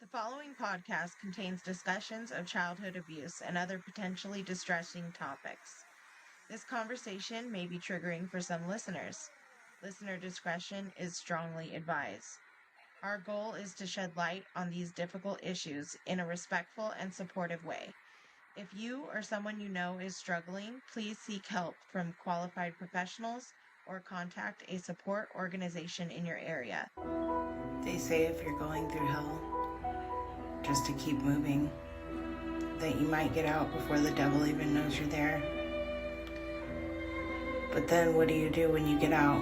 The following podcast contains discussions of childhood abuse and other potentially distressing topics. This conversation may be triggering for some listeners. Listener discretion is strongly advised. Our goal is to shed light on these difficult issues in a respectful and supportive way. If you or someone you know is struggling, please seek help from qualified professionals or contact a support organization in your area. They say if you're going through hell, just to keep moving, that you might get out before the devil even knows you're there. But then what do you do when you get out?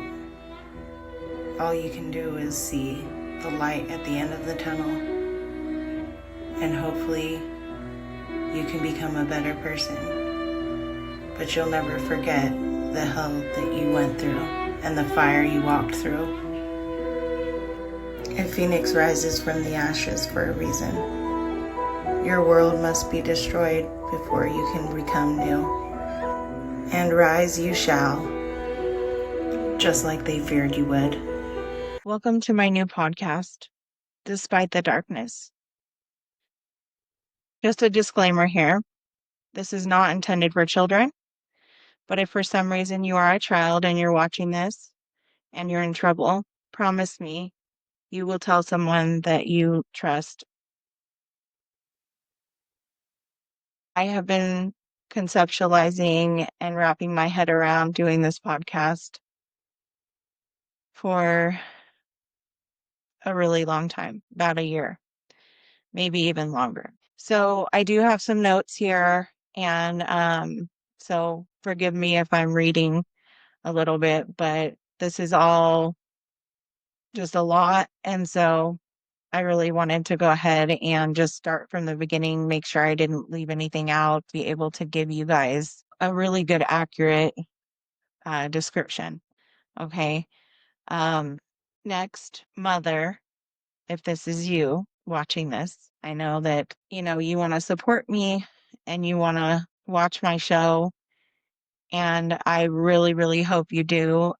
All you can do is see the light at the end of the tunnel, and hopefully you can become a better person. But you'll never forget the hell that you went through and the fire you walked through. A phoenix rises from the ashes for a reason. Your world must be destroyed before you can become new. And rise you shall, just like they feared you would. Welcome to my new podcast, Despite the Darkness. Just a disclaimer here. This is not intended for children, but if for some reason you are a child and you're watching this and you're in trouble, promise me you will tell someone that you trust. I have been conceptualizing and wrapping my head around doing this podcast for a really long time, about a year, maybe even longer. So I do have some notes here, and so forgive me if I'm reading a little bit, but this is all just a lot. And so I really wanted to go ahead and just start from the beginning, make sure I didn't leave anything out, be able to give you guys a really good, accurate description. Okay. Next, mother, if this is you watching this, I know that, you want to support me and you want to watch my show. And I really, really hope you do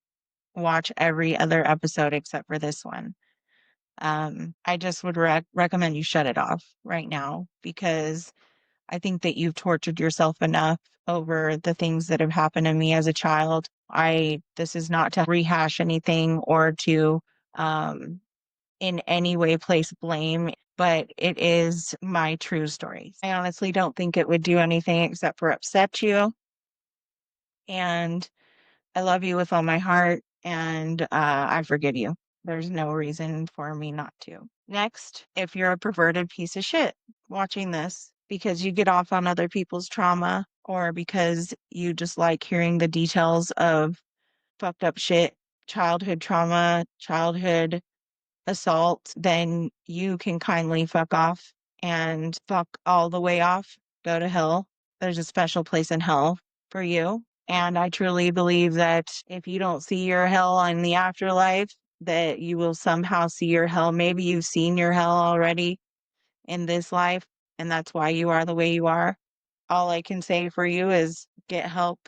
watch every other episode except for this one. I just would recommend you shut it off right now because I think that you've tortured yourself enough over the things that have happened to me as a child. This is not to rehash anything or to in any way place blame, but it is my true story. I honestly don't think it would do anything except for upset you. And I love you with all my heart, and I forgive you. There's no reason for me not to. Next, if you're a perverted piece of shit watching this because you get off on other people's trauma or because you just like hearing the details of fucked up shit, childhood trauma, childhood assault, then you can kindly fuck off and fuck all the way off. Go to hell. There's a special place in hell for you. And I truly believe that if you don't see your hell in the afterlife, that you will somehow see your hell. Maybe you've seen your hell already in this life, and that's why you are the way you are. All I can say for you is get help.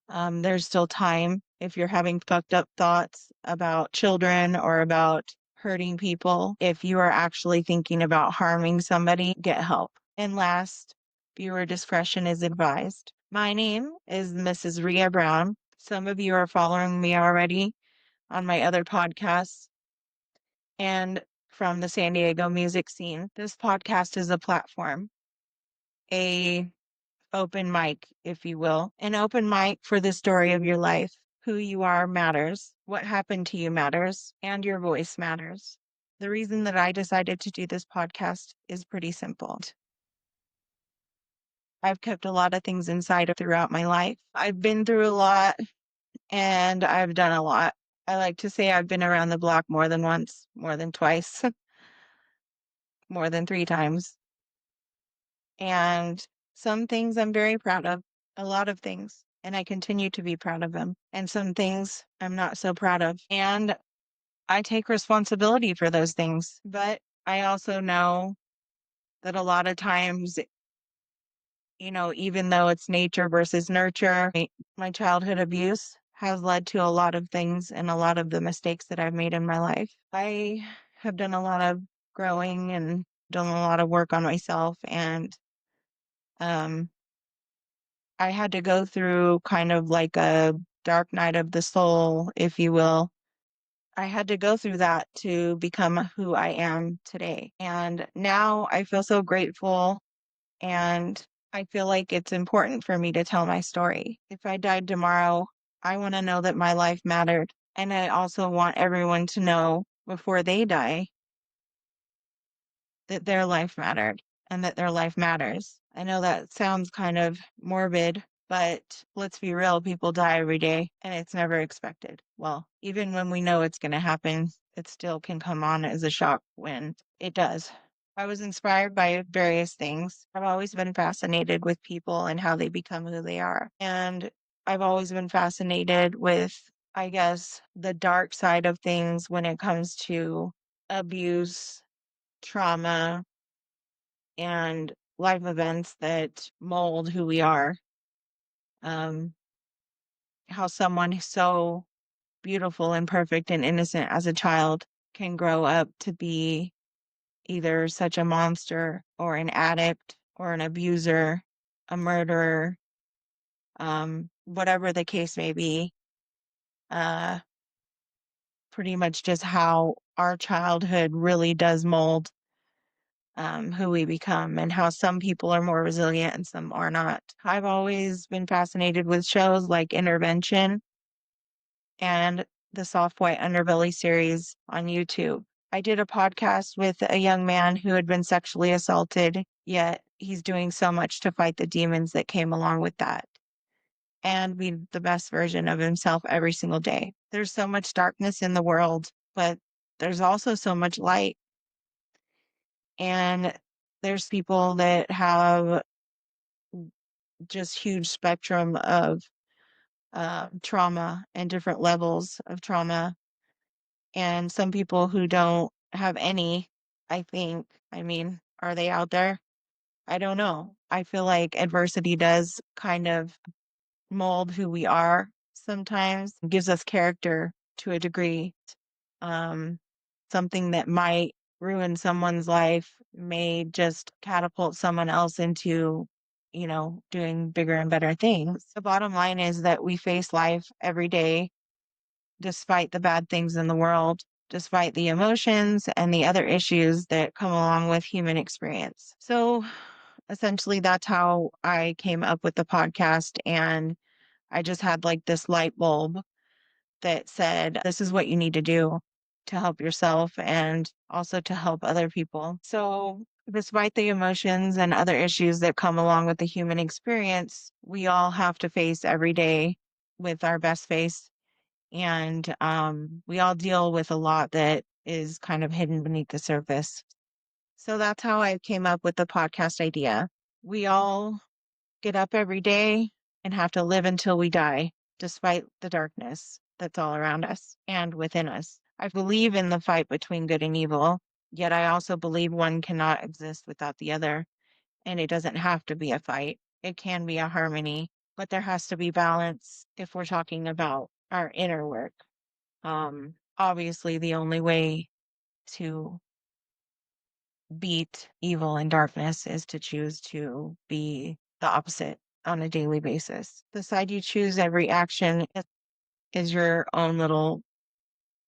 There's still time if you're having fucked up thoughts about children or about hurting people. If you are actually thinking about harming somebody, get help. And last, viewer discretion is advised. My name is Mrs. Ria Brown. Some of you are following me already on my other podcasts and from the San Diego music scene. This podcast is a platform, a open mic, if you will, an open mic for the story of your life. Who you are matters, what happened to you matters, and your voice matters. The reason that I decided to do this podcast is pretty simple. I've kept a lot of things inside throughout my life. I've been through a lot and I've done a lot. I like to say I've been around the block more than once, more than twice, more than 3 times. And some things I'm very proud of, a lot of things, and I continue to be proud of them. And some things I'm not so proud of. And I take responsibility for those things. But I also know that a lot of times, even though it's nature versus nurture, my childhood abuse has led to a lot of things and a lot of the mistakes that I've made in my life. I have done a lot of growing and done a lot of work on myself. And um, I had to go through kind of like a dark night of the soul, if you will. I had to go through that to become who I am today. And now I feel so grateful, and I feel like it's important for me to tell my story. If I died tomorrow, I want to know that my life mattered. And I also want everyone to know before they die that their life mattered and that their life matters. I know that sounds kind of morbid, but let's be real, people die every day and it's never expected. Well, even when we know it's going to happen, it still can come on as a shock when it does. I was inspired by various things. I've always been fascinated with people and how they become who they are. And I've always been fascinated with, I guess, the dark side of things when it comes to abuse, trauma, and life events that mold who we are. Um, how someone who's so beautiful and perfect and innocent as a child can grow up to be either such a monster or an addict or an abuser, a murderer, whatever the case may be. Uh, Pretty much just how our childhood really does mold who we become, and how some people are more resilient and some are not. I've always been fascinated with shows like Intervention and the Soft White Underbelly series on YouTube. I did a podcast with a young man who had been sexually assaulted, yet he's doing so much to fight the demons that came along with that and be the best version of himself every single day. There's so much darkness in the world, but there's also so much light. And there's people that have just huge spectrum of trauma and different levels of trauma, and some people who don't have any. I think, I mean, are they out there? I don't know. I feel like adversity does kind of mold who we are sometimes, gives us character to a degree. Um, Something that might ruin someone's life may just catapult someone else into, doing bigger and better things. The bottom line is that we face life every day, despite the bad things in the world, despite the emotions and the other issues that come along with human experience. So essentially, that's how I came up with the podcast. And I just had like this light bulb that said, this is what you need to do to help yourself and also to help other people. So, despite the emotions and other issues that come along with the human experience, we all have to face every day with our best face. And we all deal with a lot that is kind of hidden beneath the surface. So, that's how I came up with the podcast idea. We all get up every day and have to live until we die, despite the darkness that's all around us and within us. I believe in the fight between good and evil, yet I also believe one cannot exist without the other. And it doesn't have to be a fight, it can be a harmony, but there has to be balance if we're talking about our inner work. Obviously, the only way to beat evil and darkness is to choose to be the opposite on a daily basis. The side you choose, every action is your own little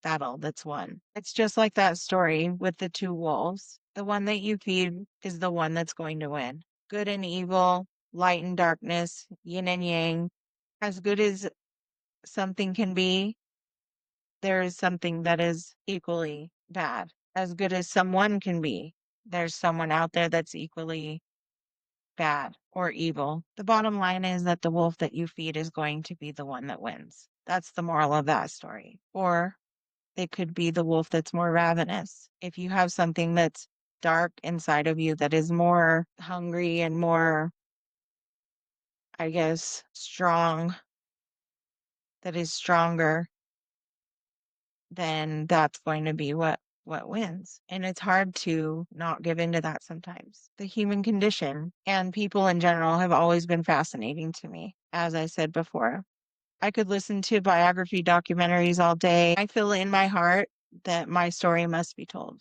battle that's won. It's just like that story with the two wolves. The one that you feed is the one that's going to win. Good and evil, light and darkness, yin and yang. As good as something can be, there is something that is equally bad. As good as someone can be, there's someone out there that's equally bad or evil. The bottom line is that the wolf that you feed is going to be the one that wins. That's the moral of that story. Or it could be the wolf that's more ravenous. If you have something that's dark inside of you that is more hungry and more, I guess, strong, that is stronger, then that's going to be what wins. And it's hard to not give into that sometimes. The human condition and people in general have always been fascinating to me, as I said before. I could listen to biography documentaries all day. I feel in my heart that my story must be told.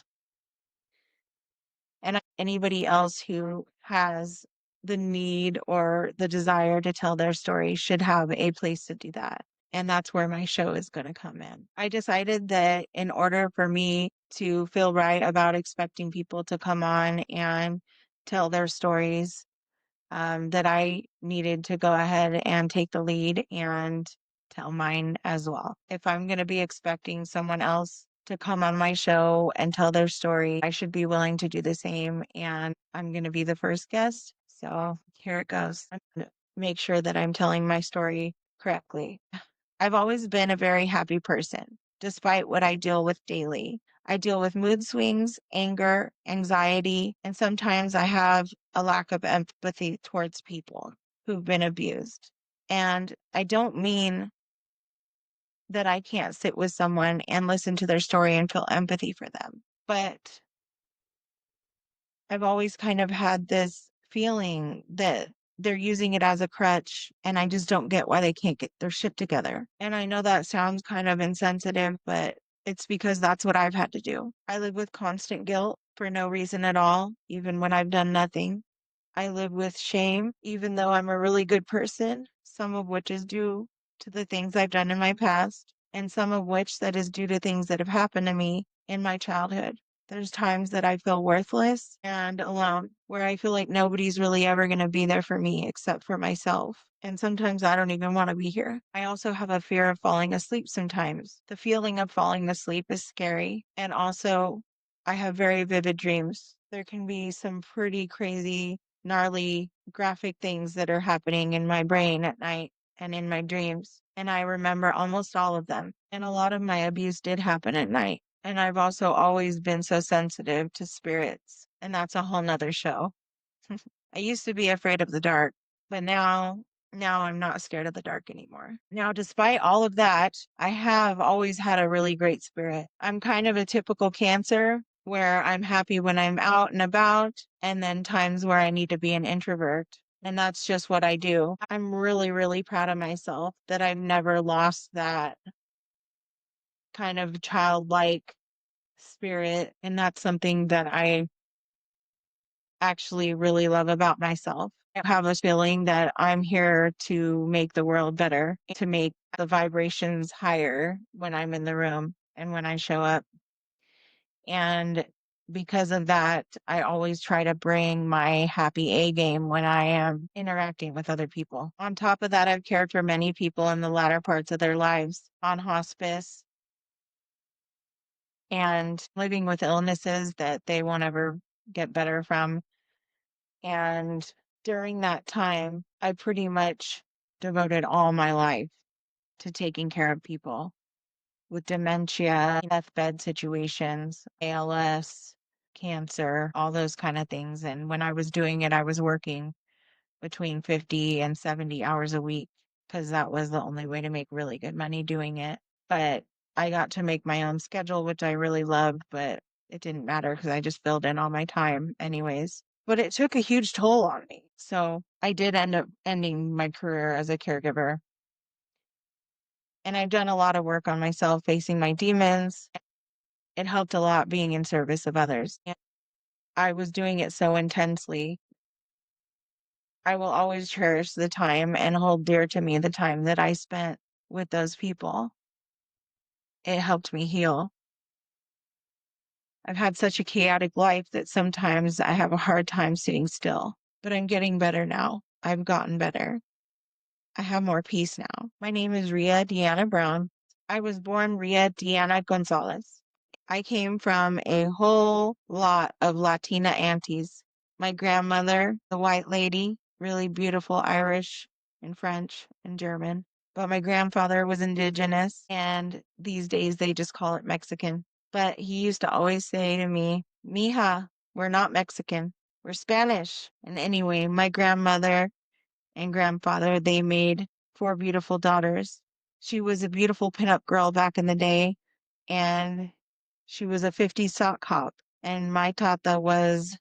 And anybody else who has the need or the desire to tell their story should have a place to do that. And that's where my show is going to come in. I decided that in order for me to feel right about expecting people to come on and tell their stories, that I needed to go ahead and take the lead and tell mine as well. If I'm going to be expecting someone else to come on my show and tell their story, I should be willing to do the same. And I'm going to be the first guest. So here it goes. I'm going to make sure that I'm telling my story correctly. I've always been a very happy person, despite what I deal with daily. I deal with mood swings, anger, anxiety, and sometimes I have a lack of empathy towards people who've been abused. And I don't mean that I can't sit with someone and listen to their story and feel empathy for them, but I've always kind of had this feeling that they're using it as a crutch, and I just don't get why they can't get their shit together. And I know that sounds kind of insensitive, but it's because that's what I've had to do. I live with constant guilt for no reason at all, even when I've done nothing. I live with shame, even though I'm a really good person, some of which is due to the things I've done in my past, and some of which that is due to things that have happened to me in my childhood. There's times that I feel worthless and alone, where I feel like nobody's really ever going to be there for me except for myself. And sometimes I don't even want to be here. I also have a fear of falling asleep sometimes. The feeling of falling asleep is scary. And also, I have very vivid dreams. There can be some pretty crazy, gnarly, graphic things that are happening in my brain at night and in my dreams. And I remember almost all of them. And a lot of my abuse did happen at night. And I've also always been so sensitive to spirits. And that's a whole nother show. I used to be afraid of the dark, but now I'm not scared of the dark anymore. Now, despite all of that, I have always had a really great spirit. I'm kind of a typical Cancer where I'm happy when I'm out and about, and then times where I need to be an introvert. And that's just what I do. I'm really, really proud of myself that I've never lost that kind of childlike spirit. And that's something that I actually really love about myself. I have a feeling that I'm here to make the world better, to make the vibrations higher when I'm in the room and when I show up. And because of that, I always try to bring my happy A game when I am interacting with other people. On top of that, I've cared for many people in the latter parts of their lives on hospice and living with illnesses that they won't ever get better from. And during that time, I pretty much devoted all my life to taking care of people with dementia, deathbed situations, ALS, cancer, all those kind of things. And when I was doing it, I was working between 50 and 70 hours a week because that was the only way to make really good money doing it. But I got to make my own schedule, which I really loved, but it didn't matter because I just filled in all my time anyways. But it took a huge toll on me. So I did end up ending my career as a caregiver. And I've done a lot of work on myself, facing my demons. It helped a lot being in service of others. And I was doing it so intensely. I will always cherish the time and hold dear to me the time that I spent with those people. It helped me heal. I've had such a chaotic life that sometimes I have a hard time sitting still, but I'm getting better now. I've gotten better. I have more peace now. My name is Ria Deanna Brown. I was born Ria Deanna Gonzalez. I came from a whole lot of Latina aunties. My grandmother, the white lady, really beautiful Irish and French and German. But my grandfather was indigenous, and these days they just call it Mexican. But he used to always say to me, Mija, we're not Mexican, we're Spanish. And anyway, my grandmother and grandfather, they made four beautiful daughters. She was a beautiful pinup girl back in the day, and she was a 50s sock hop. And my tata was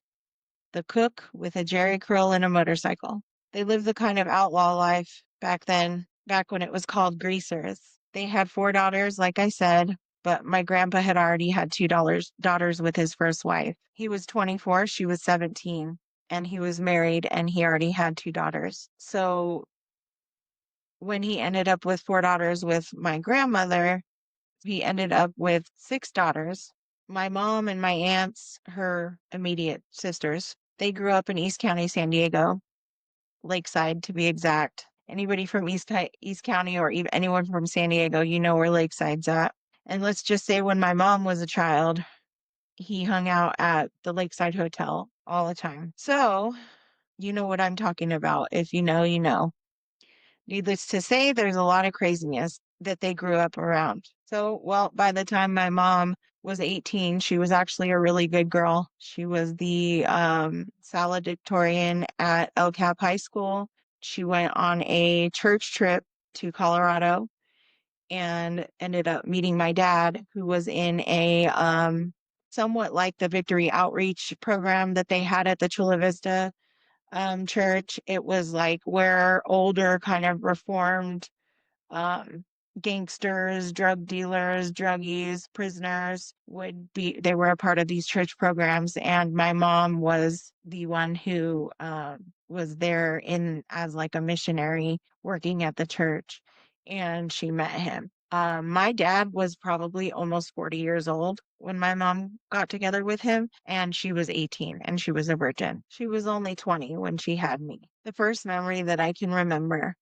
the cook with a jerry curl and a motorcycle. They lived the kind of outlaw life back then, back when it was called greasers. They had four daughters, like I said. but my grandpa had already had two daughters with his first wife. He was 24, she was 17, and he was married and he already had two daughters. So when he ended up with four daughters with my grandmother, he ended up with six daughters. My mom and my aunts, her immediate sisters, they grew up in East County, San Diego, Lakeside to be exact. Anybody from East County or even anyone from San Diego, you know where Lakeside's at. And let's just say when my mom was a child, he hung out at the Lakeside Hotel all the time. So, you know what I'm talking about. If you know, you know. Needless to say, there's a lot of craziness that they grew up around. So, well, by the time my mom was 18, she was actually a really good girl. She was the valedictorian at El Cap High School. She went on a church trip to Colorado and ended up meeting my dad, who was in a somewhat like the Victory Outreach program that they had at the Chula Vista church. It was like where older kind of reformed um, gangsters, drug dealers, druggies, prisoners would be, they were a part of these church programs. And my mom was the one who was there in as like a missionary working at the church. And she met him. My dad was probably almost 40 years old when my mom got together with him, and she was 18 and she was a virgin. She was only 20 when she had me. The first memory that I can remember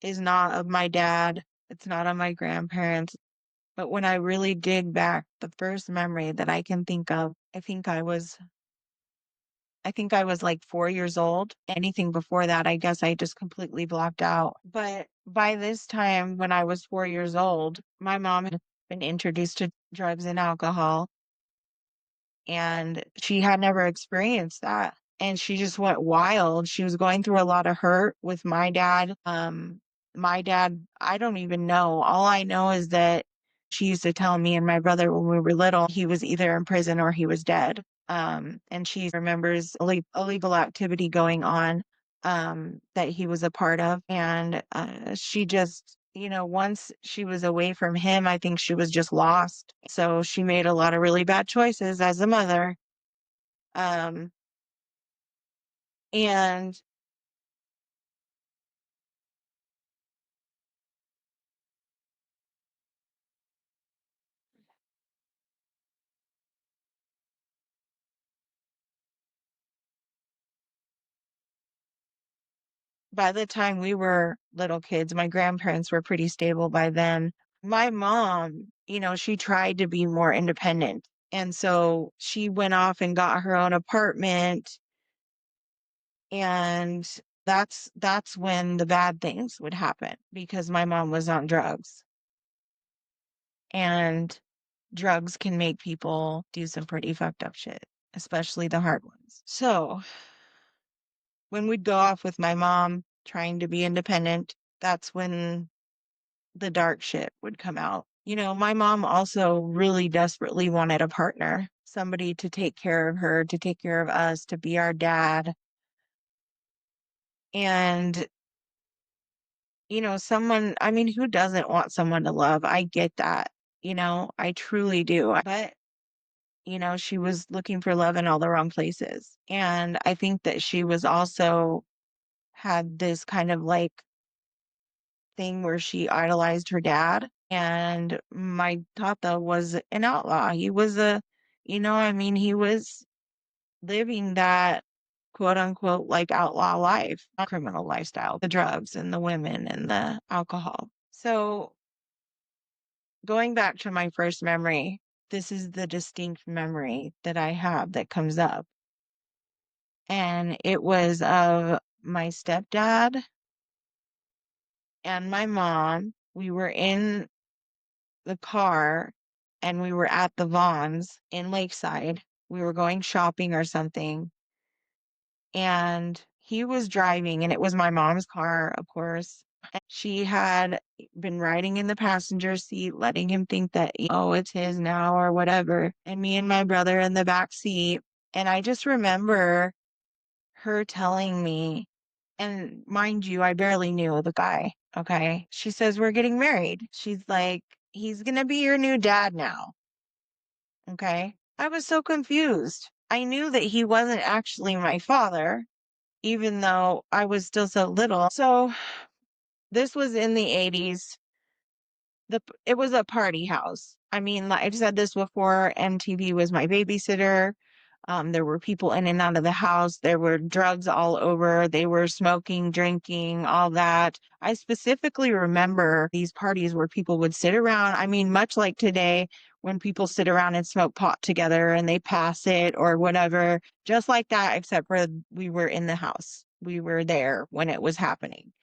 is not of my dad. It's not of my grandparents. But when I really dig back, the first memory that I can think of, I think I was like 4 years old. Anything before that, I guess I just completely blocked out. But by this time, when I was 4 years old, my mom had been introduced to drugs and alcohol, and she had never experienced that. And she just went wild. She was going through a lot of hurt with my dad. My dad, I don't even know. All I know is that she used to tell me and my brother when we were little, he was either in prison or he was dead. And she remembers illegal activity going on that he was a part of. And she just, once she was away from him, I think she was just lost. So she made a lot of really bad choices as a mother. Um, and by the time we were little kids, my grandparents were pretty stable by then. My mom, she tried to be more independent. And so she went off and got her own apartment, and that's when the bad things would happen because my mom was on drugs. And drugs can make people do some pretty fucked up shit, especially the hard ones. So when we'd go off with my mom trying to be independent, that's when the dark shit would come out. My mom also really desperately wanted a partner, somebody to take care of her, to take care of us, to be our dad. And, someone, I mean, who doesn't want someone to love? I get that, I truly do. But, she was looking for love in all the wrong places. And I think that she was also had this kind of like thing where she idolized her dad. And my tata was an outlaw. He was I mean, he was living that quote unquote like outlaw life, not criminal lifestyle, the drugs and the women and the alcohol. So going back to my first memory, this is the distinct memory that I have that comes up. And it was of my stepdad and my mom. We were in the car and we were at the Vons in Lakeside. We were going shopping or something. And he was driving, and it was my mom's car, of course. She had been riding in the passenger seat, letting him think that, oh, it's his now or whatever. And me and my brother in the back seat. And I just remember her telling me, and mind you, I barely knew the guy. Okay. She says, we're getting married. She's like, he's gonna be your new dad now. Okay. I was so confused. I knew that he wasn't actually my father, even though I was still so little. So this was in the 80s. It was a party house. I mean, like I've said this before, MTV was my babysitter. There were people in and out of the house. There were drugs all over. They were smoking, drinking, all that. I specifically remember these parties where people would sit around. I mean, much like today, when people sit around and smoke pot together and they pass it or whatever, just like that, except for we were in the house. We were there when it was happening.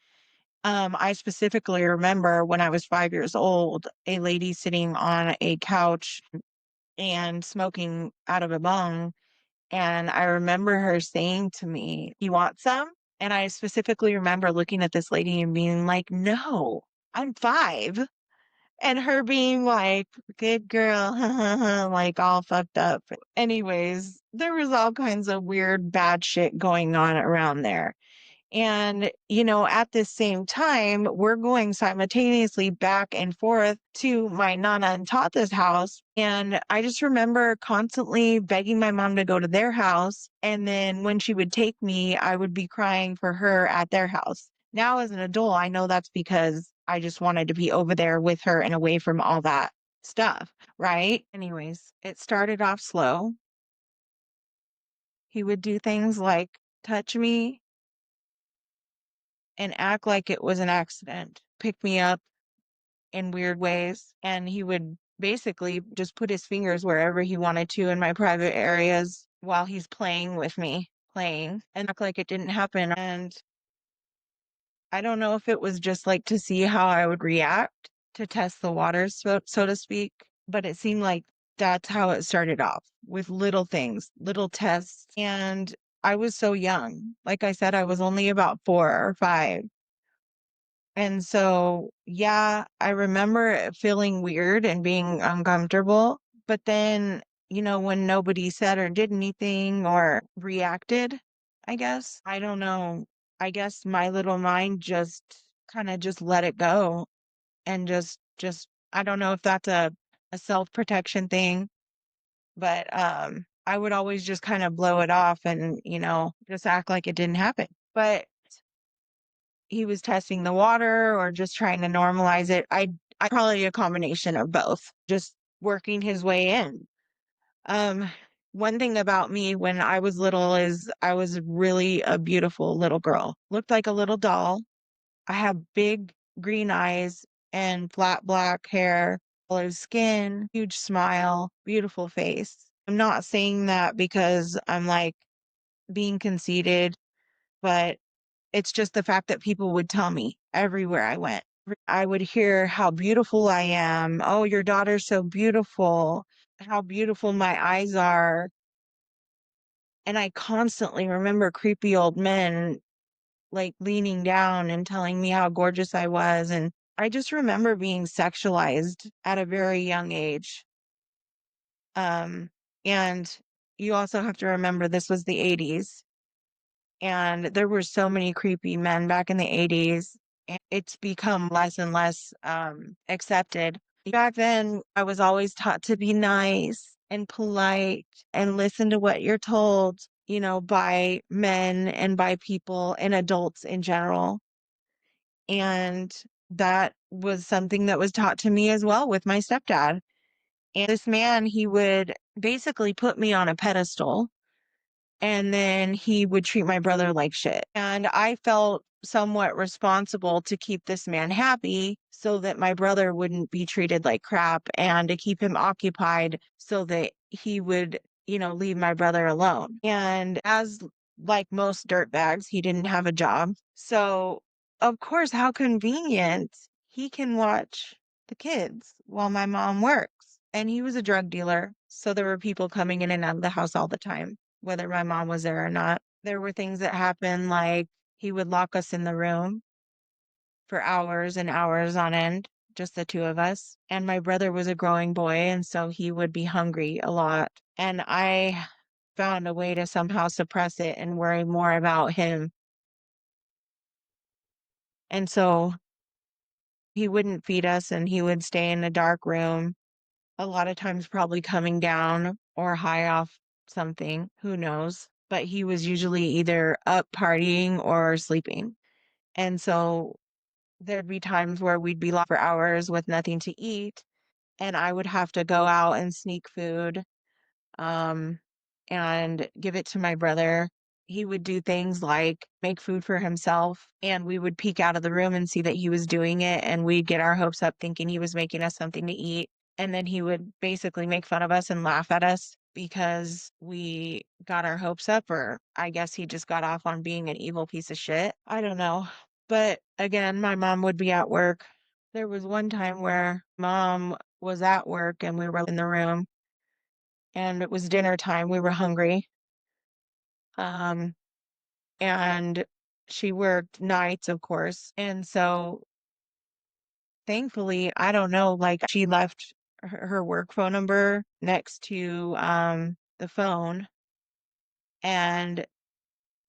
I specifically remember when I was 5 years old, a lady sitting on a couch and smoking out of a bong. And I remember her saying to me, "You want some?" And I specifically remember looking at this lady and being like, "No, I'm 5." And her being like, "Good girl," like all fucked up. Anyways, there was all kinds of weird, bad shit going on around there. And, at the same time, we're going simultaneously back and forth to my Nana and Tata's house. And I just remember constantly begging my mom to go to their house. And then when she would take me, I would be crying for her at their house. Now, as an adult, I know that's because I just wanted to be over there with her and away from all that stuff, right? Anyways, it started off slow. He would do things like touch me and act like it was an accident, pick me up in weird ways. And he would basically just put his fingers wherever he wanted to in my private areas while he's playing with me, playing and act like it didn't happen. And I don't know if it was just like to see how I would react to test the waters, so to speak, but it seemed like that's how it started off with little things, little tests. And I was so young. Like I said, I was only about 4 or 5. And so, yeah, I remember it feeling weird and being uncomfortable. But then, when nobody said or did anything or reacted, I guess, I don't know. I guess my little mind just kind of just let it go and I don't know if that's a self-protection thing, but I would always just kind of blow it off and, just act like it didn't happen. But he was testing the water or just trying to normalize it. I probably a combination of both, just working his way in. Um, One thing about me when I was little is I was really a beautiful little girl. Looked like a little doll. I have big green eyes and flat black hair, olive skin, huge smile, beautiful face. I'm not saying that because I'm like being conceited, but it's just the fact that people would tell me everywhere I went. I would hear how beautiful I am. Oh, your daughter's so beautiful. How beautiful my eyes are. And I constantly remember creepy old men like leaning down and telling me how gorgeous I was. And I just remember being sexualized at a very young age. Um, and you also have to remember this was the 80s. And there were so many creepy men back in the 80s. And it's become less and less accepted. Back then, I was always taught to be nice and polite and listen to what you're told, by men and by people and adults in general. And that was something that was taught to me as well with my stepdad. And this man, he would basically put me on a pedestal and then he would treat my brother like shit. And I felt somewhat responsible to keep this man happy so that my brother wouldn't be treated like crap and to keep him occupied so that he would, leave my brother alone. And as like most dirtbags, he didn't have a job. So, of course, how convenient he can watch the kids while my mom works. And he was a drug dealer. So there were people coming in and out of the house all the time whether my mom was there or not. There were things that happened like he would lock us in the room for hours and hours on end, just the two of us. And my brother was a growing boy, and so he would be hungry a lot. And I found a way to somehow suppress it and worry more about him. And so He wouldn't feed us and he would stay in a dark room, a lot of times probably coming down or high off something, who knows? But he was usually either up partying or sleeping. And so there'd be times where we'd be lost for hours with nothing to eat, and I would have to go out and sneak food, um, and give it to my brother. He would do things like make food for himself, and we would peek out of the room and see that he was doing it, and we'd get our hopes up thinking he was making us something to eat. And then he would basically make fun of us and laugh at us because we got our hopes up, or I guess he just got off on being an evil piece of shit. I don't know. But again, my mom would be at work. There was one time where mom was at work and we were in the room and it was dinner time. We were hungry. Um, and she worked nights, of course. And so thankfully, I don't know, like she left her work phone number next to the phone. And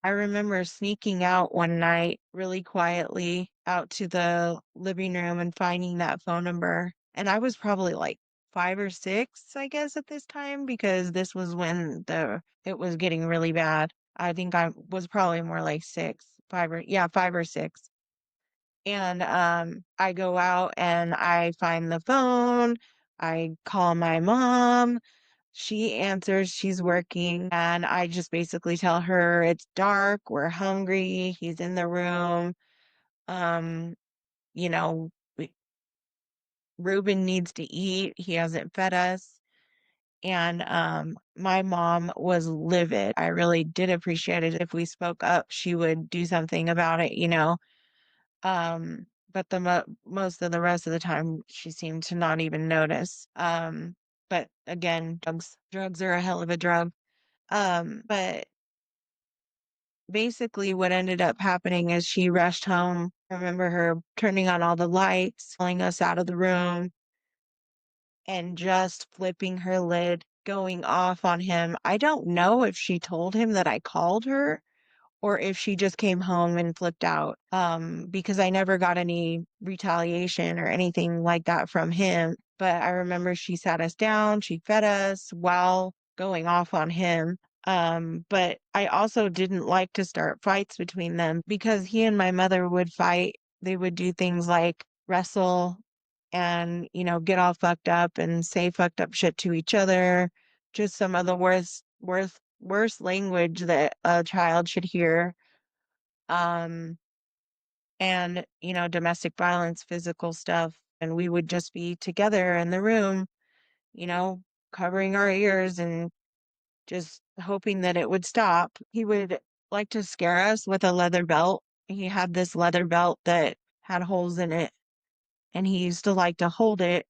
I remember sneaking out one night really quietly out to the living room and finding that phone number. And I was probably like 5 or 6, I guess, at this time, because this was when it was getting really bad. I think I was probably more like 6, 5 or 6. And I go out and I find the phone. I call my mom. She answers, she's working, and I just basically tell her it's dark, we're hungry, he's in the room. Um, you know, Ruben needs to eat, he hasn't fed us. And my mom was livid. I really did appreciate it. If we spoke up, she would do something about it. But most of the rest of the time, she seemed to not even notice. But again, drugs are a hell of a drug. But basically what ended up happening is she rushed home. I remember her turning on all the lights, pulling us out of the room, and just flipping her lid, going off on him. I don't know if she told him that I called her or if she just came home and flipped out. Because I never got any retaliation or anything like that from him. But I remember she sat us down, she fed us while going off on him. But I also didn't like to start fights between them because he and my mother would fight. They would do things like wrestle and, get all fucked up and say fucked up shit to each other. Just some of the worst language that a child should hear. Um, and, domestic violence, physical stuff. And we would just be together in the room, you know, covering our ears and just hoping that it would stop. He would like to scare us with a leather belt. He had this leather belt that had holes in it, and he used to like to hold it.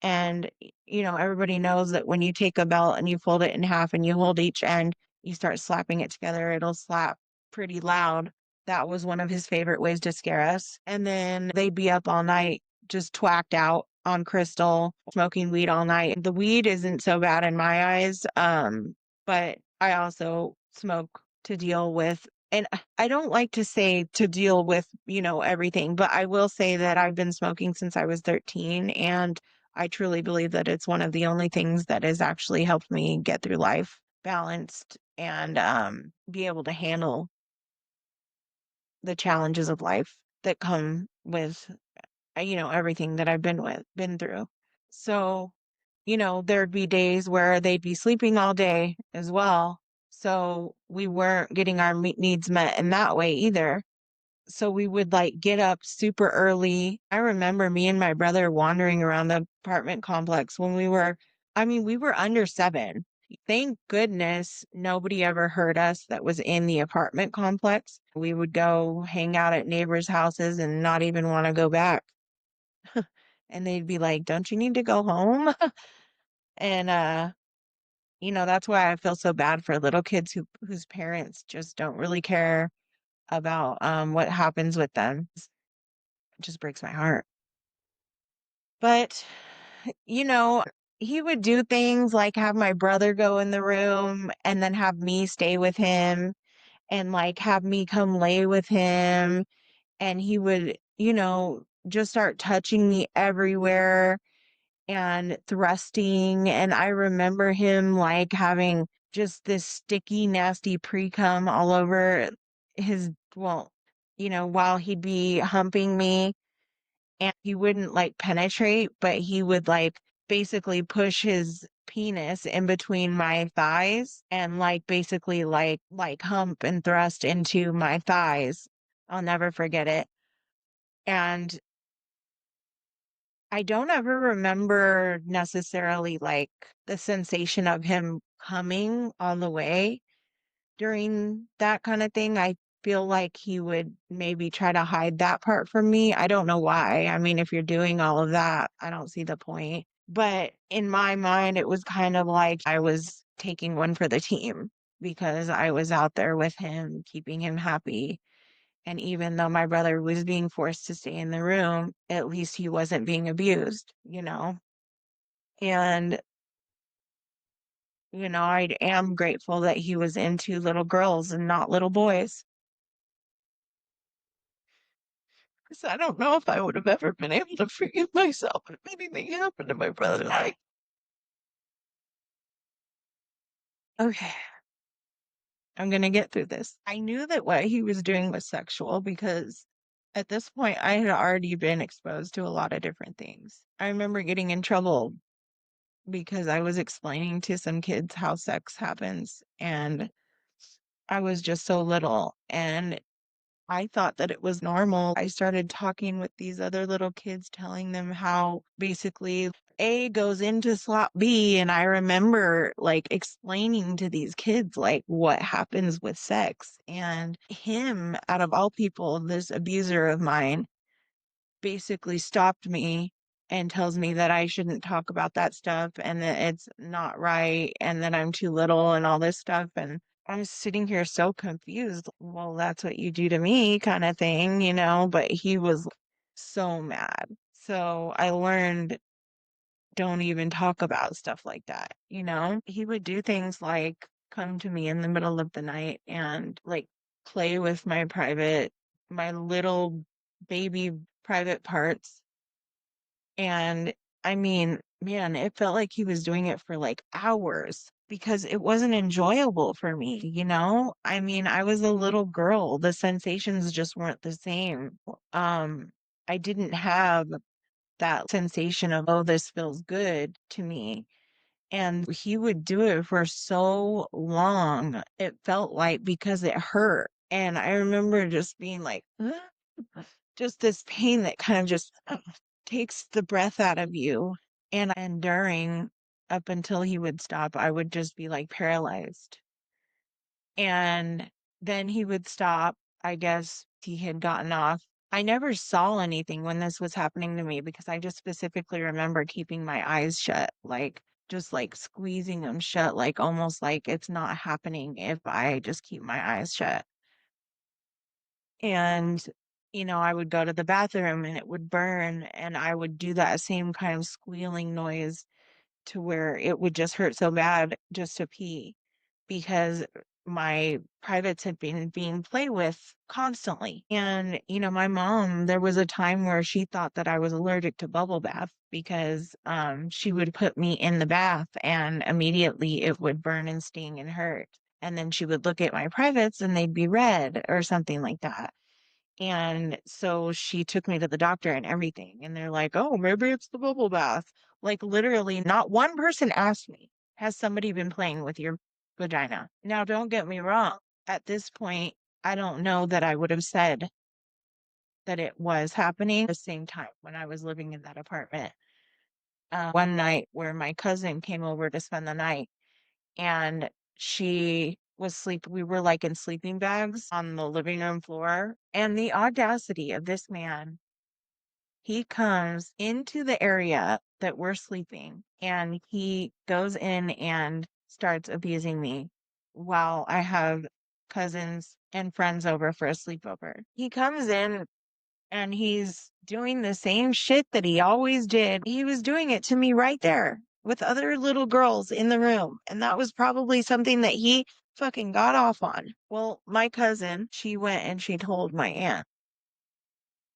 And, everybody knows that when you take a belt and you fold it in half and you hold each end, you start slapping it together, it'll slap pretty loud. That was one of his favorite ways to scare us. And then they'd be up all night, just twacked out on crystal, smoking weed all night. The weed isn't so bad in my eyes, but I also smoke to deal with. And I don't like to say to deal with, everything, but I will say that I've been smoking since I was 13, and I truly believe that it's one of the only things that has actually helped me get through life balanced and be able to handle the challenges of life that come with everything that I've been through. So, there'd be days where they'd be sleeping all day as well. So we weren't getting our needs met in that way either. So we would like get up super early. I remember me and my brother wandering around the apartment complex when we were under 7. Thank goodness nobody ever heard us that was in the apartment complex. We would go hang out at neighbors' houses and not even want to go back. And they'd be like, "Don't you need to go home?" And that's why I feel so bad for little kids whose parents just don't really care about what happens with them. It just breaks my heart. But, you know, he would do things like have my brother go in the room and then have me stay with him and like have me come lay with him. And he would, just start touching me everywhere and thrusting. And I remember him like having just this sticky, nasty pre cum all over his, well, while he'd be humping me, and he wouldn't like penetrate, but he would like basically push his penis in between my thighs and like basically like hump and thrust into my thighs. I'll never forget it. And I don't ever remember necessarily like the sensation of him coming all the way during that kind of thing. I feel like he would maybe try to hide that part from me. I don't know why. I mean, if you're doing all of that, I don't see the point. But in my mind, it was kind of like I was taking one for the team because I was out there with him, keeping him happy. And even though my brother was being forced to stay in the room, at least he wasn't being abused, you know? And, I am grateful that he was into little girls and not little boys. 'Cause I don't know if I would have ever been able to forgive myself if anything happened to my brother. Like, okay, I'm gonna get through this. I knew that what he was doing was sexual because at this point I had already been exposed to a lot of different things. I remember getting in trouble because I was explaining to some kids how sex happens, and I was just so little and I thought that it was normal. I started talking with these other little kids, telling them how basically A goes into slot B. And I remember like explaining to these kids like what happens with sex. And him, out of all people, this abuser of mine, basically stopped me and tells me that I shouldn't talk about that stuff and that it's not right and that I'm too little and all this stuff. And I'm sitting here so confused. Well, that's what you do to me, kind of thing, But he was so mad. So I learned don't even talk about stuff like that. He would do things like come to me in the middle of the night and like play with my little baby private parts. And I mean, man, it felt like he was doing it for like hours because it wasn't enjoyable for me. I mean, I was a little girl. The sensations just weren't the same. Um, I didn't have that sensation of, oh, this feels good to me. And he would do it for so long. It felt like because it hurt. And I remember just being like, "Ugh," just this pain that kind of just takes the breath out of you. And during, up until he would stop, I would just be like paralyzed. And then he would stop. I guess he had gotten off. I never saw anything when this was happening to me because I just specifically remember keeping my eyes shut, like just like squeezing them shut, like almost like it's not happening if I just keep my eyes shut. And, I would go to the bathroom and it would burn, and I would do that same kind of squealing noise to where it would just hurt so bad just to pee because my privates had been being played with constantly. And, my mom, there was a time where she thought that I was allergic to bubble bath because she would put me in the bath and immediately it would burn and sting and hurt. And then she would look at my privates and they'd be red or something like that. And so she took me to the doctor and everything. And they're like, oh, maybe it's the bubble bath. Like, literally, not one person asked me, has somebody been playing with your vagina? Now, don't get me wrong. At this point, I don't know that I would have said that it was happening at the same time when I was living in that apartment. One night where my cousin came over to spend the night and she was we were like in sleeping bags on the living room floor. And the audacity of this man, he comes into the area that we're sleeping and he goes in and starts abusing me while I have cousins and friends over for a sleepover. He comes in and he's doing the same shit that he always did. He was doing it to me right there with other little girls in the room. And that was probably something that he fucking got off on. Well, my cousin, she went and she told my aunt.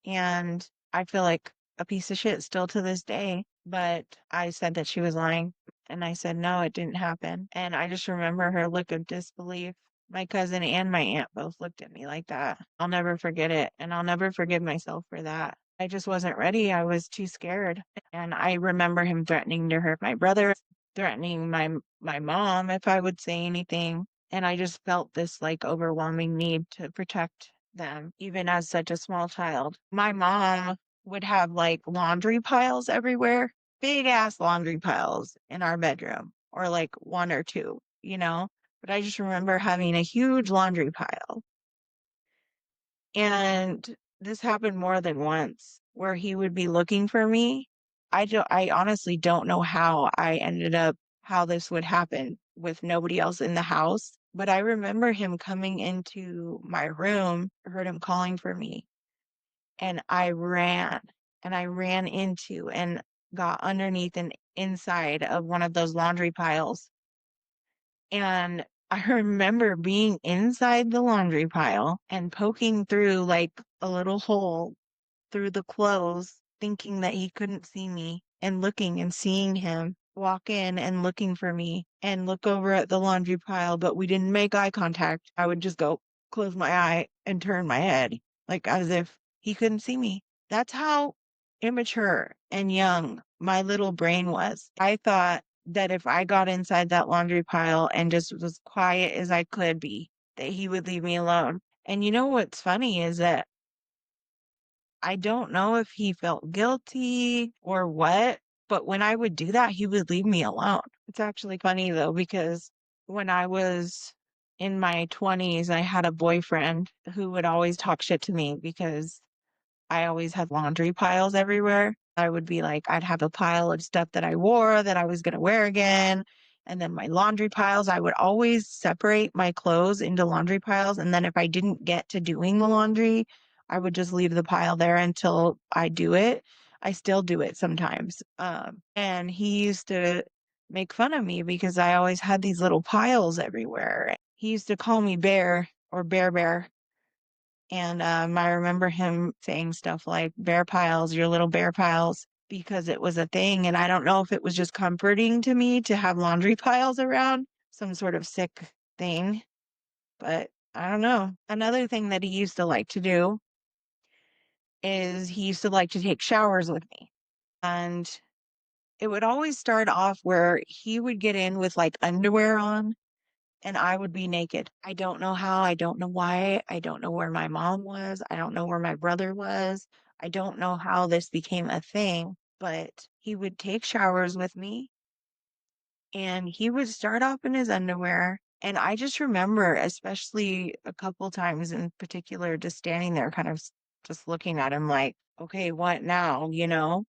And I feel like a piece of shit still to this day. But I said that she was lying. And I said, no, it didn't happen. And I just remember her look of disbelief. My cousin and my aunt both looked at me like that. I'll never forget it. And I'll never forgive myself for that. I just wasn't ready. I was too scared. And I remember him threatening to hurt my brother, threatening my mom if I would say anything. And I just felt this like overwhelming need to protect them, even as such a small child. My mom would have like laundry piles everywhere, big ass laundry piles in our bedroom, or like one or two, you know? But I just remember having a huge laundry pile. And this happened more than once where he would be looking for me. I honestly don't know how I ended up how this would happen with nobody else in the house, but I remember him coming into my room, heard him calling for me, and I ran into and got underneath and inside of one of those laundry piles. And I remember being inside the laundry pile and poking through like a little hole through the clothes, thinking that he couldn't see me, and looking and seeing him walk in and looking for me and look over at the laundry pile, but we didn't make eye contact. I would just go close my eye and turn my head, like as if he couldn't see me. That's how immature and young my little brain was. I thought that if I got inside that laundry pile and just was quiet as I could be, that he would leave me alone. And you know what's funny is that I don't know if he felt guilty or what, but when I would do that, he would leave me alone. It's actually funny though, because when I was in my 20s, I had a boyfriend who would always talk shit to me because I always had laundry piles everywhere. I would be like, I'd have a pile of stuff that I wore that I was going to wear again. And then my laundry piles, I would always separate my clothes into laundry piles. And then if I didn't get to doing the laundry, I would just leave the pile there until I do it. I still do it sometimes. And he used to make fun of me because I always had these little piles everywhere. He used to call me Bear or Bear. And I remember him saying stuff like bear piles, your little bear piles, because it was a thing. And I don't know if it was just comforting to me to have laundry piles around, some sort of sick thing, but I don't know. Another thing that he used to like to do is he used to like to take showers with me. And it would always start off where he would get in with like underwear on and I would be naked. I don't know how, I don't know why, I don't know where my mom was, I don't know where my brother was. I don't know how this became a thing, but he would take showers with me and he would start off in his underwear. And I just remember, especially a couple times in particular, just standing there kind of just looking at him like, okay, what now, you know?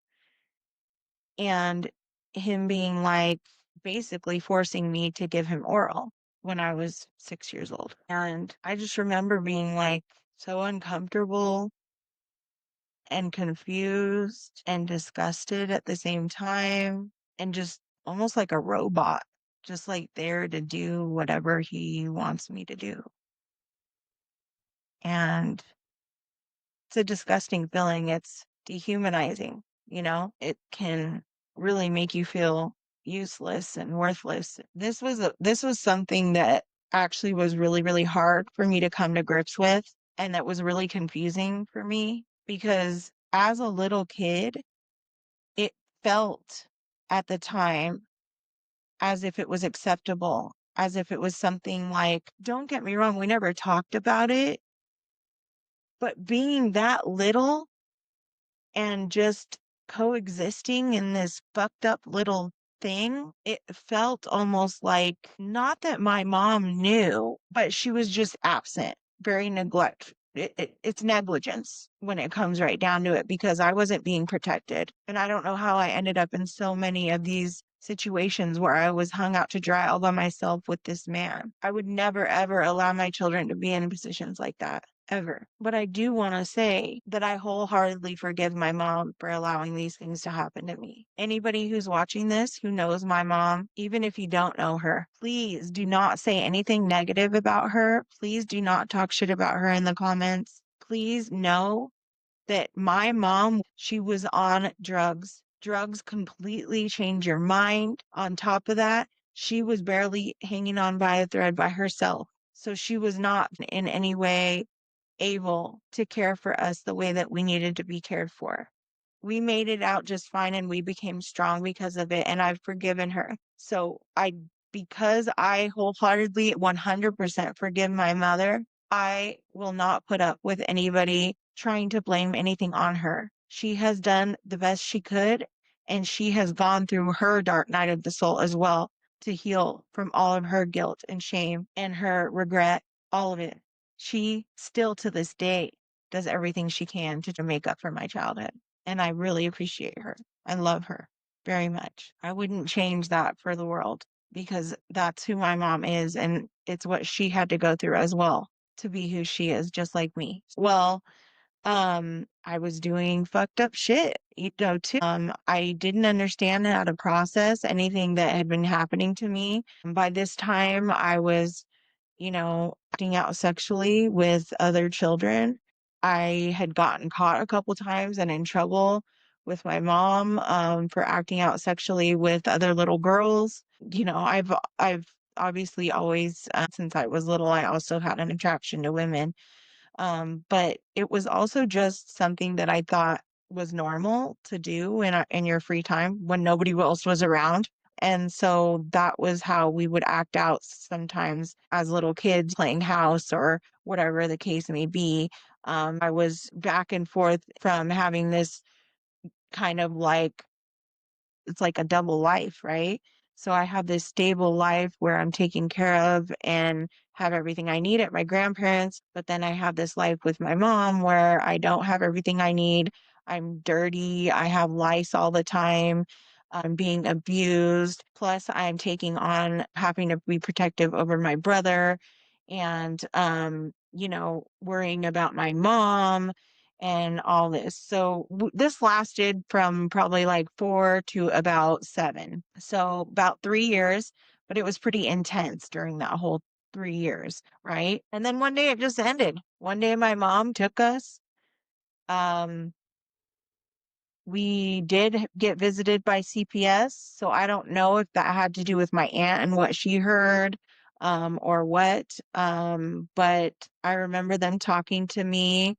And him being like basically forcing me to give him oral when I was 6 years old. And I just remember being like so uncomfortable and confused and disgusted at the same time, and just almost like a robot, just like there to do whatever he wants me to do. And it's a disgusting feeling. It's dehumanizing, you know? It can really make you feel useless and worthless. This was something that actually was really, really hard for me to come to grips with, and that was really confusing for me because as a little kid, it felt at the time as if it was acceptable, as if it was something like, don't get me wrong, we never talked about it, but being that little and just coexisting in this fucked up little thing, it felt almost like not that my mom knew, but she was just absent, very neglect. It's negligence when it comes right down to it because I wasn't being protected. And I don't know how I ended up in so many of these situations where I was hung out to dry all by myself with this man. I would never, ever allow my children to be in positions like that ever. But I do want to say that I wholeheartedly forgive my mom for allowing these things to happen to me. Anybody who's watching this who knows my mom, even if you don't know her, please do not say anything negative about her. Please do not talk shit about her in the comments. Please know that my mom, she was on drugs. Drugs completely change your mind. On top of that, she was barely hanging on by a thread by herself. So she was not in any way able to care for us the way that we needed to be cared for. We made it out just fine and we became strong because of it, and I've forgiven her. So because I wholeheartedly 100% forgive my mother, I will not put up with anybody trying to blame anything on her. She has done the best she could, and she has gone through her dark night of the soul as well to heal from all of her guilt and shame and her regret, all of it. She still to this day does everything she can to make up for my childhood. And I really appreciate her. I love her very much. I wouldn't change that for the world because that's who my mom is. And it's what she had to go through as well to be who she is, just like me. Well, I was doing fucked up shit, too. I didn't understand how to process anything that had been happening to me. By this time, I was acting out sexually with other children. I had gotten caught a couple times and in trouble with my mom for acting out sexually with other little girls. I've obviously always, since I was little, I also had an attraction to women. But it was also just something that I thought was normal to do in your free time when nobody else was around. And so that was how we would act out sometimes as little kids playing house or whatever the case may be. I was back and forth from having this kind of like it's like a double life, right? So I have this stable life where I'm taken care of and have everything I need at my grandparents, but then I have this life with my mom where I don't have everything I need. I'm dirty, I have lice all the time. I'm being abused. Plus, I'm taking on having to be protective over my brother and, worrying about my mom and all this. So this lasted from probably like 4 to about 7. So about 3 years, but it was pretty intense during that whole 3 years, right? And then one day it just ended. One day my mom took us. Um, we did get visited by CPS, so I don't know if that had to do with my aunt and what she heard, or what. But I remember them talking to me,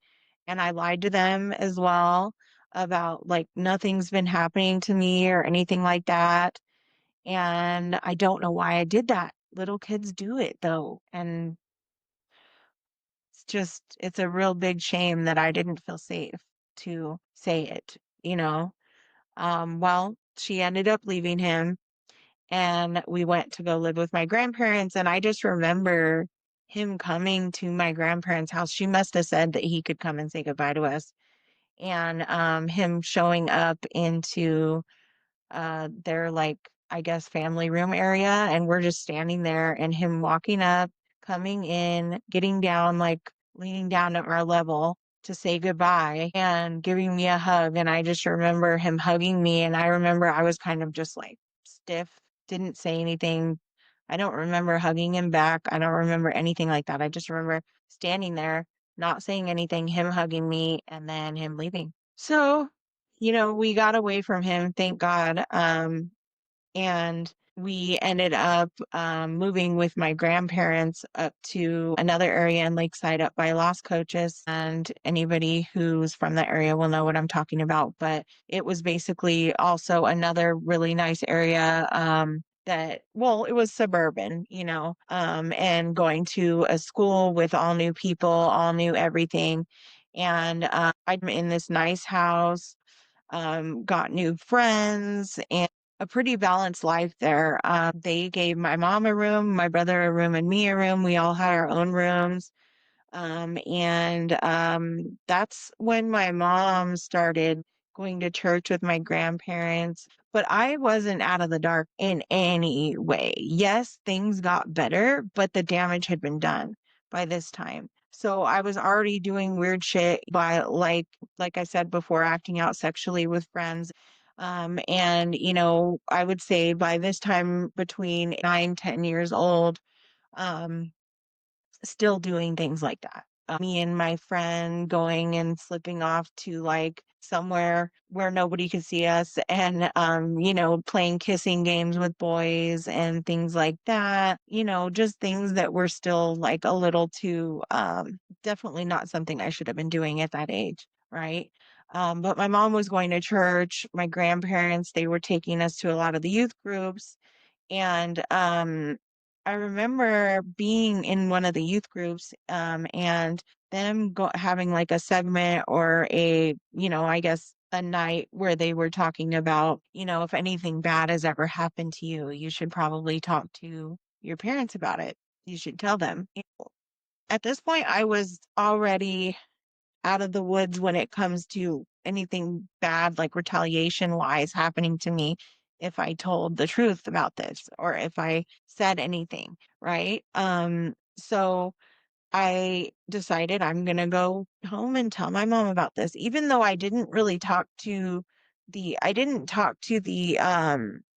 and I lied to them as well about like nothing's been happening to me or anything like that. And I don't know why I did that. Little kids do it though, and it's a real big shame that I didn't feel safe to say it. Well, she ended up leaving him and we went to go live with my grandparents. And I just remember him coming to my grandparents' house. She must have said that he could come and say goodbye to us. And him showing up into their like I guess family room area and we're just standing there and him walking up, coming in, getting down like leaning down at our level to say goodbye and giving me a hug and I just remember him hugging me and I remember I was kind of just like stiff, didn't say anything. I don't remember hugging him back. I don't remember anything like that. I just remember standing there, not saying anything, him hugging me and then him leaving. So we got away from him, thank God. And we ended up moving with my grandparents up to another area in Lakeside up by Las Coaches. And anybody who's from that area will know what I'm talking about. But it was basically also another really nice area. It was suburban, and going to a school with all new people, all new everything. And I'm in this nice house, got new friends and a pretty balanced life there. They gave my mom a room, my brother a room, and me a room. We all had our own rooms. And that's when my mom started going to church with my grandparents. But I wasn't out of the dark in any way. Yes, things got better, but the damage had been done by this time. So I was already doing weird shit by like I said before, acting out sexually with friends. And I would say by this time between 9, 10 years old, um, still doing things like that. me and my friend going and slipping off to like somewhere where nobody could see us and playing kissing games with boys and things like that, just things that were still like a little too definitely not something I should have been doing at that age, right? But my mom was going to church, my grandparents, they were taking us to a lot of the youth groups. And I remember being in one of the youth groups, and them having like a segment or I guess a night where they were talking about, if anything bad has ever happened to you, you should probably talk to your parents about it. You should tell them. At this point, I was already out of the woods when it comes to anything bad, like retaliation wise happening to me if I told the truth about this or if I said anything, right? So I decided I'm going to go home and tell my mom about this, even though I didn't talk to the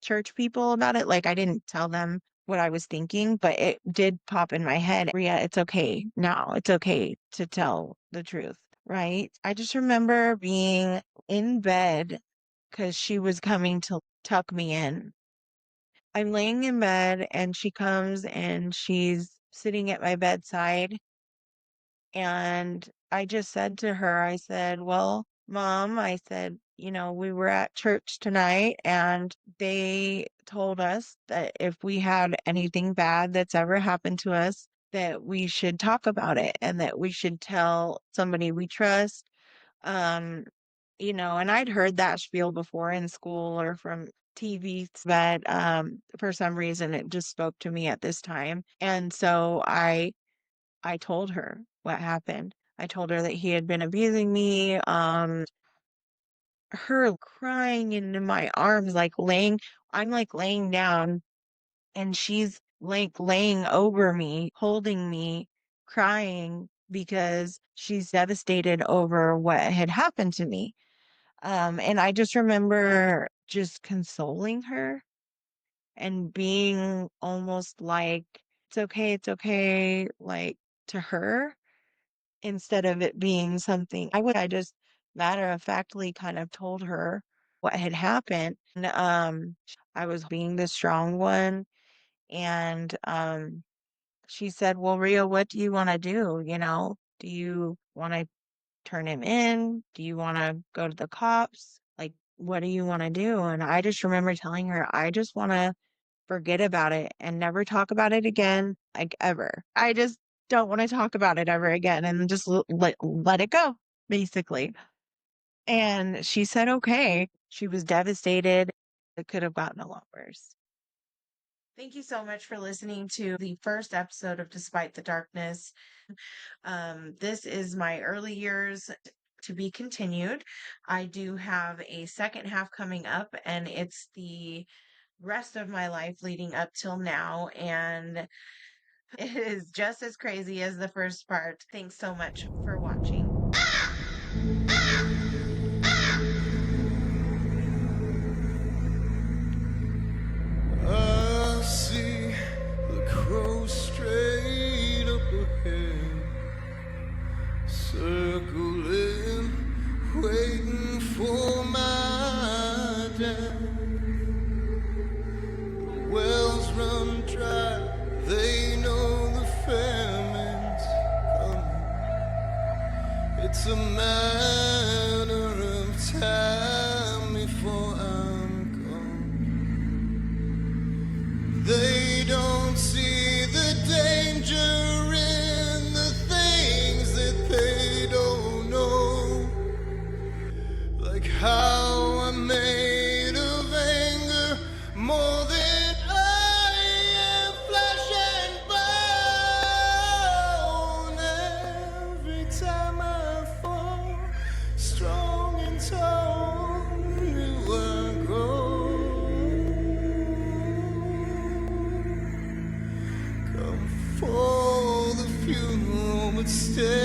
church people about it. Like I didn't tell them what I was thinking, but it did pop in my head. Ria, it's okay now. It's okay to tell the truth, right? I just remember being in bed because she was coming to tuck me in. I'm laying in bed and she comes and she's sitting at my bedside, and I just said to her, I said, well, Mom, I said, we were at church tonight and they told us that if we had anything bad that's ever happened to us, that we should talk about it and that we should tell somebody we trust. Um, and I'd heard that spiel before in school or from TV, but for some reason it just spoke to me at this time. And so I told her what happened. I told her that he had been abusing me. Her crying into my arms, I'm like laying down and she's like laying over me, holding me, crying because she's devastated over what had happened to me. And I just remember just consoling her and being almost like, it's okay, like to her instead of it being something I just matter of factly kind of told her what had happened. And I was being the strong one. And she said, well, Ria, what do you want to do? Do you want to turn him in? Do you want to go to the cops? Like, what do you want to do? And I just remember telling her, I just want to forget about it and never talk about it again, like ever. I just don't want to talk about it ever again and just let it go, basically. And she said, okay. She was devastated. It could have gotten a lot worse. Thank you so much for listening to the first episode of Despite the Darkness. This is my early years to be continued. I do have a second half coming up, and it's the rest of my life leading up till now. And it is just as crazy as the first part. Thanks so much for watching. I see the crow straight up ahead, circling, waiting for my dad. The wells run dry, they know the famine's coming. It's a matter of time before I'm gone. They don't see the danger in the things that they don't know, like how I'm made of anger more than I am flesh and bone. Every time I fall, strong and tall, new I grow. For the funeral, but stay.